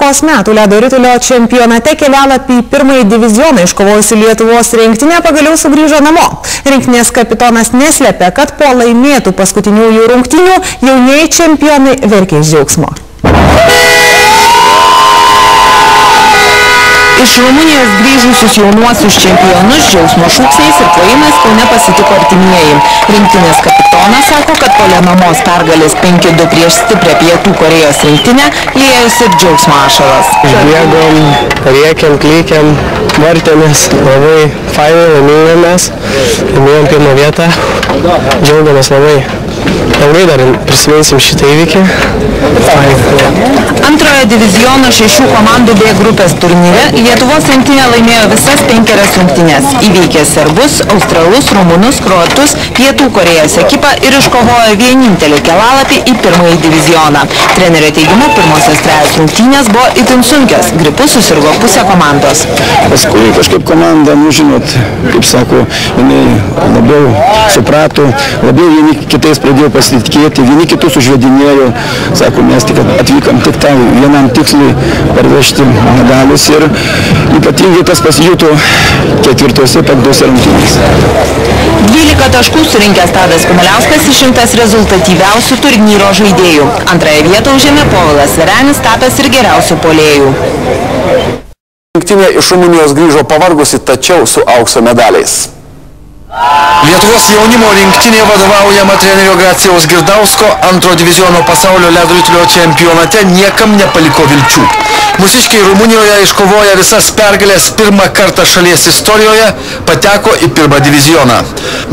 Liepos metų ledo ritulio čempionate kelialapį į pirmąjį divizioną iškovojusi Lietuvos rinktinė pagaliau sugrįžo namo. Rinktinės kapitonas neslėpė, kad po laimėtų paskutiniųjų rungtynių jaunieji čempionai verkė iš džiaugsmo. Iš Rumunijos grįžusius jaunuosius čempionus džiaugsmo šūksniais ir plojimais Kaune pasitiko artimieji. Rinktinės kapitonas sako, kad po lemiamos pergalės 5-2 prieš stiprią Pietų Korėjos rinktinę liejosi ir džiaugsmo ašaros. Bėgom, rėkiam, klykiam, vartėmės, labai fainai, laimėjomės, laimėjom pirmą vietą, džiaugiamės labai. Ilgai dar prisiminsim šitą įvykį. Antrojo diviziono 6 komandų B grupės turnyre Lietuvos rinktinė laimėjo visas 5 rungtynes. Įveikė serbus, australus, rumunus, kroatus, Pietų Korėjos ekipą ir iškovojo vienintelį kelalapį į pirmąjį divizioną. Trenerio teigimu, pirmosios 3 rungtynės buvo itin sunkios, gripu susirgo pusė komandos. Paskui kažkaip komanda, žinot, kaip sako, jinai labiau suprato, labiau vieni kitais pradėjo pasitikėti, vieni kitus užvedinėjo, sako, mes tik atvykom tik tam vienam tikslui parvežti medalius ir ypatingai tas pasijuto 4-5 rungtynėse. 12 taškų surinkęs Tadas Kumeliauskas išrinktas rezultatyviausių turnyro žaidėjų. Antrąją vietą užėmė Povilas Verenis, tapęs ir geriausių puolėjų. Rinktinė iš Rumunijos grįžo pavargusi, tačiau su aukso medaliais. Lietuvos jaunimo rinktinė vadovaujama trenerio Gracijaus Girdausko antro diviziono pasaulio ledo ritulio čempionate niekam nepaliko vilčių. Mūsiškiai Rumunijoje iškovoja visas pergalės pirmą kartą šalies istorijoje, pateko į pirmą divizioną.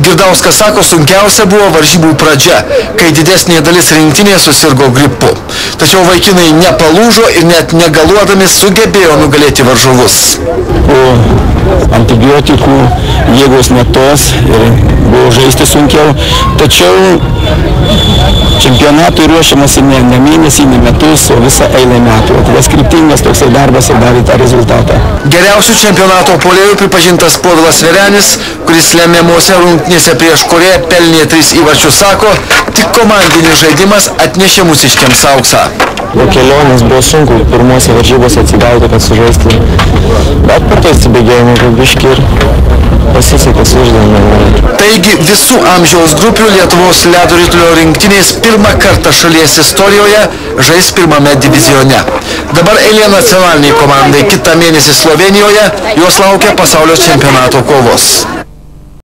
Girdauskas sako, sunkiausia buvo varžybų pradžia, kai didesnė dalis rinktinė susirgo gripu. Tačiau vaikinai nepalūžo ir net negaluodami sugebėjo nugalėti varžovus. Antibiotikų jėgos netos ir buvo žaisti sunkiau, tačiau čempionatui ruošiamasi ne mėnesį, ne metus, o visą eilę metų. Tai skriptingas toksai darbas ir davė tą rezultatą. Geriausių čempionato puolėjų pripažintas Povilas Verenis, kuris lemiamose rungtynėse prieš Koreją pelnė 3 įvarčius, sako, tik komandinis žaidimas atnešė mūsiškiams auksą. Po kelionės buvo sunku pirmose varžybose atsigauti, kad sužaisti, bet per to atsibėgėjimą biškį ir pasisekė sužaidėme. Taigi visų amžiaus grupių Lietuvos ledo ritulio rinktinės pirmą kartą šalies istorijoje žais pirmame divizione. Dabar eilė nacionaliniai komandai, kitą mėnesį Slovenijoje jos laukia pasaulio čempionato kovos.